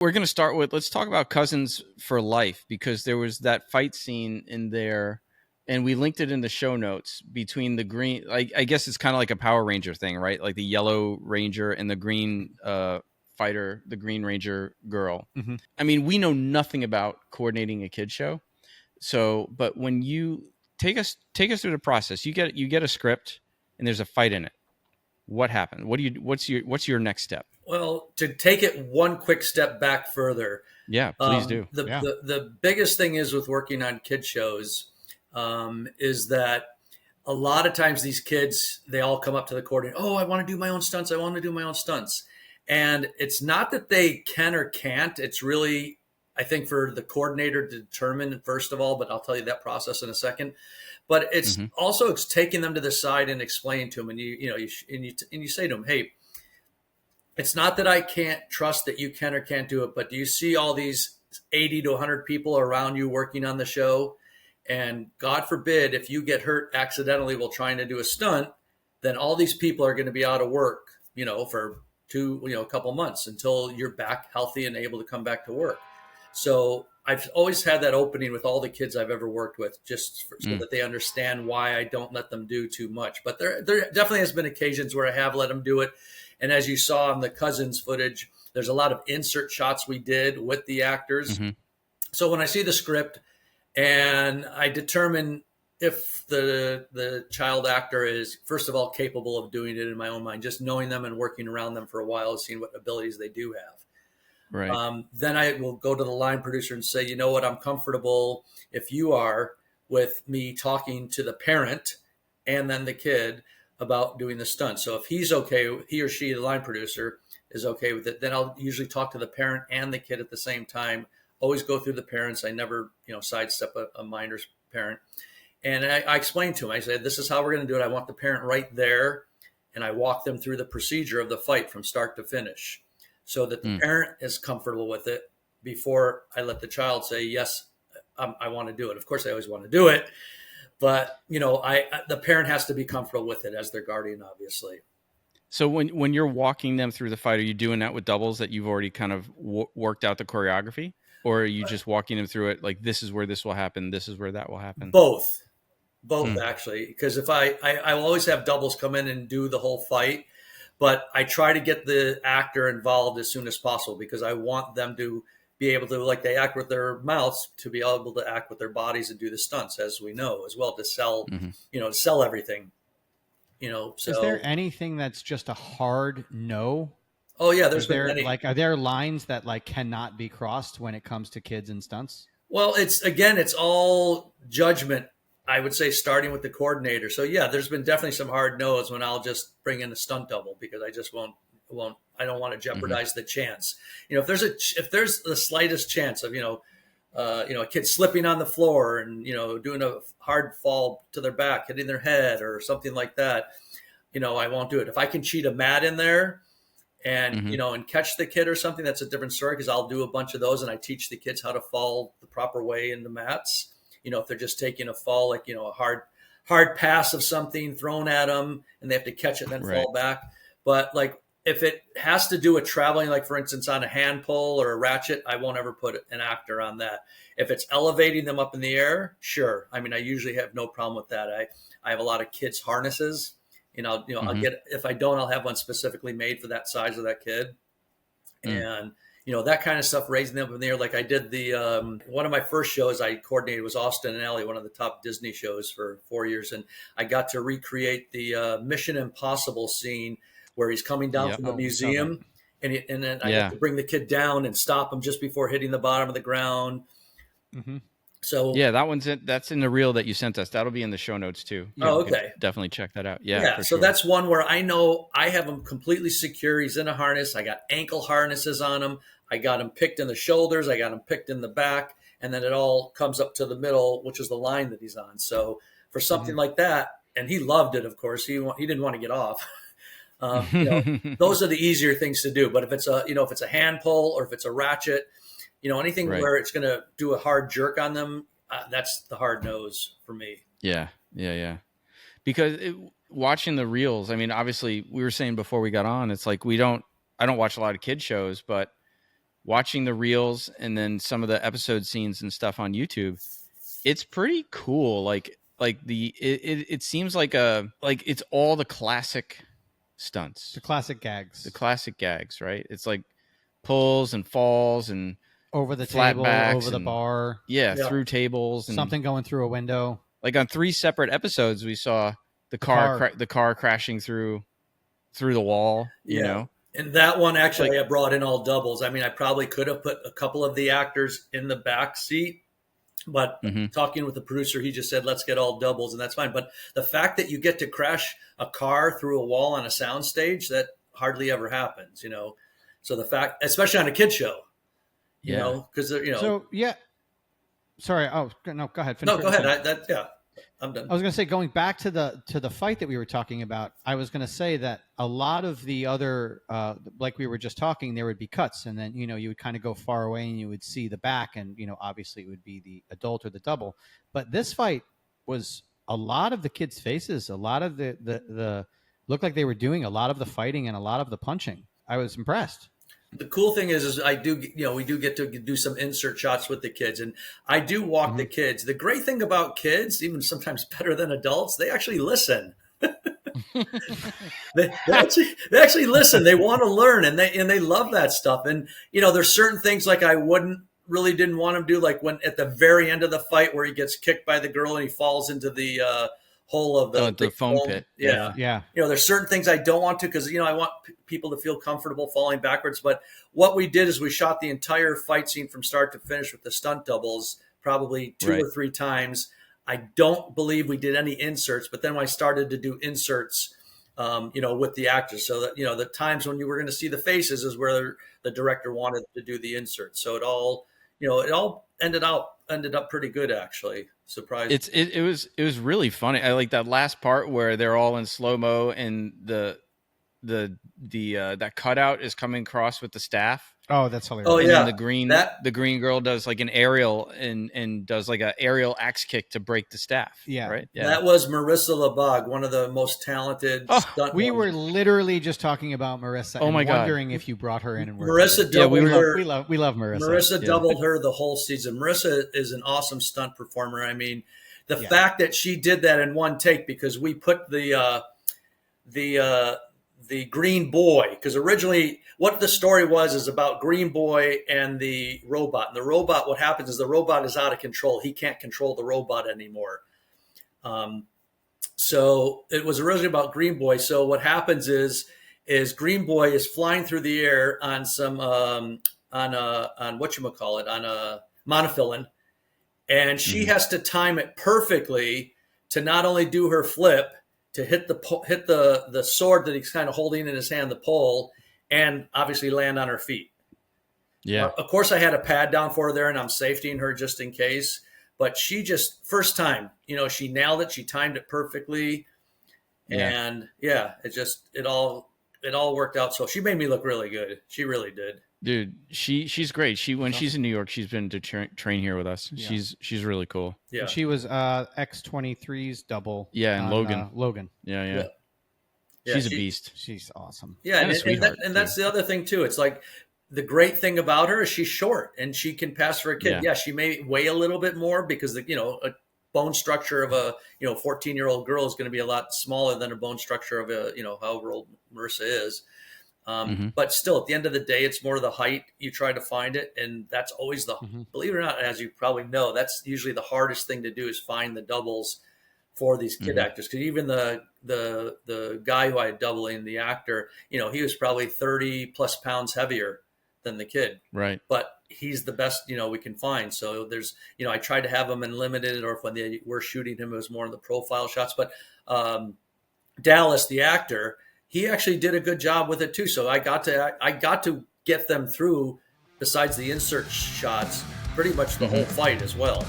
We're going to start with, let's talk about Cousins for Life, because there was that fight scene in there, and we linked it in the show notes between the green, I guess it's kind of like a Power Ranger thing, right? Like the yellow Ranger and the green fighter, the Green Ranger girl. Mm-hmm. I mean, we know nothing about coordinating a kid show. So, but when you take us through the process, you get a script and there's a fight in it. What happened? What's your next step? Well, to take it one quick step back further, Yeah, please do. The biggest thing is with working on kid shows is that a lot of times these kids, they all come up to the coordinator, oh, I want to do my own stunts. I want to do my own stunts. And it's not that they can or can't. It's really, I think, for the coordinator to determine, first of all, but I'll tell you that process in a second. But it's also, it's taking them to the side and explaining to them. And you say to them, hey, it's not that I can't trust that you can or can't do it, but do you see all these 80 to 100 people around you working on the show? And God forbid, if you get hurt accidentally while trying to do a stunt, then all these people are going to be out of work, for a couple months until you're back healthy and able to come back to work. So I've always had that opening with all the kids I've ever worked with, so that they understand why I don't let them do too much. But there definitely has been occasions where I have let them do it. And as you saw in the Cousins footage, there's a lot of insert shots we did with the actors. Mm-hmm. So when I see the script and I determine if the child actor is, first of all, capable of doing it in my own mind, just knowing them and working around them for a while, seeing what abilities they do have. Right. Then I will go to the line producer and say, you know what, I'm comfortable if you are with me talking to the parent and then the kid about doing the stunt. So if he's okay, he or she, the line producer, is okay with it, then I'll usually talk to the parent and the kid at the same time. Always go through the parents. I never, sidestep a minor's parent. And I explain to him, I said, this is how we're going to do it. I want the parent right there. And I walk them through the procedure of the fight from start to finish so that the parent is comfortable with it before I let the child say, yes, I want to do it. Of course, I always want to do it. But, the parent has to be comfortable with it as their guardian, obviously. So when you're walking them through the fight, are you doing that with doubles that you've already kind of worked out the choreography? Or are you just walking them through it like, this is where this will happen, this is where that will happen? Both actually. Because if I will always have doubles come in and do the whole fight. But I try to get the actor involved as soon as possible because I want them to be able to, like they act with their mouths, to be able to act with their bodies and do the stunts, as we know, as well, to sell, to sell everything, So is there anything that's just a hard no? Oh yeah, there's been many. Like, are there lines that like cannot be crossed when it comes to kids and stunts? Well, it's all judgment. I would say starting with the coordinator. So yeah, there's been definitely some hard no's when I'll just bring in a stunt double because I just won't. I don't want to jeopardize the chance. If there's the slightest chance of a kid slipping on the floor and doing a hard fall to their back, hitting their head or something like that, I won't do it. If I can cheat a mat in there and and catch the kid or something, that's a different story because I'll do a bunch of those and I teach the kids how to fall the proper way into mats. If they're just taking a fall, like, a hard pass of something thrown at them and they have to catch it and then fall back. But like, if it has to do with traveling, like for instance, on a hand pull or a ratchet, I won't ever put an actor on that. If it's elevating them up in the air, sure. I mean, I usually have no problem with that. I have a lot of kids harnesses, I'll get, if I don't, I'll have one specifically made for that size of that kid. And, that kind of stuff, raising them up in the air. Like I did one of my first shows I coordinated was Austin&Ally, one of the top Disney shows for 4 years. And I got to recreate the Mission Impossible scene where he's coming down from the museum and then I have to bring the kid down and stop him just before hitting the bottom of the ground. Mm-hmm. So yeah, that's in the reel that you sent us. That'll be in the show notes too. Okay. Definitely check that out. Yeah. So that's one where I know I have him completely secure. He's in a harness. I got ankle harnesses on him. I got him picked in the shoulders. I got him picked in the back. And then it all comes up to the middle, which is the line that he's on. So for something like that, and he loved it, of course, he didn't want to get off. Those are the easier things to do. But if it's a hand pull or if it's a ratchet, anything where it's going to do a hard jerk on them, that's the hard nose for me. Yeah. Because watching the reels, I mean, obviously we were saying before we got on, it's like I don't watch a lot of kid shows, but watching the reels and then some of the episode scenes and stuff on YouTube, it's pretty cool. Like it seems like it's all the classic stunts, The classic gags. right? It's like pulls and falls and Over the flat table, backs over the and- bar, Yeah. through tables and something going through a window. like on 3 separate episodes we saw the car crashing through the wall, you know. And that one, actually, I brought in all doubles. I mean, I probably could have put a couple of the actors in the back seat, but talking with the producer, he just said, let's get all doubles, and that's fine. But the fact that you get to crash a car through a wall on a soundstage, that hardly ever happens, you know. So the fact, especially on a kid show, you know, because, you know. So, yeah. Sorry. Oh, no, go ahead. No, go ahead. I'm done. I was going to say, going back to the fight that we were talking about, I was going to say that a lot of the other, like we were just talking, there would be cuts, and then, you know, you would kind of go far away and you would see the back, and, you know, obviously it would be the adult or the double. But this fight was a lot of the kids' faces, a lot of the looked like they were doing a lot of the fighting and a lot of the punching. I was impressed. The cool thing is we do get to do some insert shots with the kids, and I do walk the kids. The great thing about kids, even sometimes better than adults, they actually listen. they actually listen. They want to learn, and they love that stuff. And, you know, there's certain things like I didn't want him to do, like when at the very end of the fight where he gets kicked by the girl and he falls into the hole of the foam pit. Yeah. You know, there's certain things I don't want to, because, you know, I want people to feel comfortable falling backwards. But what we did is we shot the entire fight scene from start to finish with the stunt doubles, probably 2 or 3 times. I don't believe we did any inserts, but then I started to do inserts, you know, with the actors, so that, you know, the times when you were going to see the faces is where the director wanted to do the inserts. So it all ended up pretty good, actually. Surprising. It was really funny. I like that last part where they're all in slow-mo and that cutout is coming across with the staff. Oh, that's hilarious. Oh, yeah. And the green girl does like an aerial and does like an aerial axe kick to break the staff. Yeah. Right. Yeah. That was Marissa LeBog, one of the most talented stunt we women. were literally just talking about Marissa. Oh, my God. Wondering if you brought her in and worked. Marissa doubled her. We love Marissa. Marissa doubled her the whole season. Marissa is an awesome stunt performer. I mean, the fact that she did that in one take, because we put the green boy, because originally what the story was about Green Boy and the robot. And the robot, what happens is the robot is out of control. He can't control the robot anymore. So it was originally about Green Boy. So what happens is Green Boy is flying through the air on some on whatchamacallit, on a monofilament, and she has to time it perfectly to not only do her flip, to hit the sword that he's kind of holding in his hand, the pole, and obviously land on her feet. Yeah. Of course, I had a pad down for her there, and I'm safetying her just in case. But she just, first time, you know, she nailed it. She timed it perfectly, and it all worked out. So she made me look really good. She really did. Dude, she's great. When she's in New York, she's been to train here with us. Yeah. She's really cool. Yeah. She was X23's double. Yeah, and Logan. Logan. Yeah. She's a beast. She's awesome. Yeah, and a sweetheart. And that's the other thing too. It's like the great thing about her is she's short and she can pass for a kid. Yeah, she may weigh a little bit more because a bone structure of a 14-year-old girl is going to be a lot smaller than a bone structure of a however old Marissa is. But still, at the end of the day, it's more the height you try to find it, and that's always believe it or not, as you probably know, that's usually the hardest thing to do is find the doubles for these kid actors. Because even the guy who I had doubling, the actor, he was probably 30 plus pounds heavier than the kid, right? But he's the best we can find. So there's I tried to have him in limited, or if when they were shooting him, it was more in the profile shots. But Dallas, the actor, he actually did a good job with it too. So I got to get them through, besides the insert shots, pretty much the whole fight as well.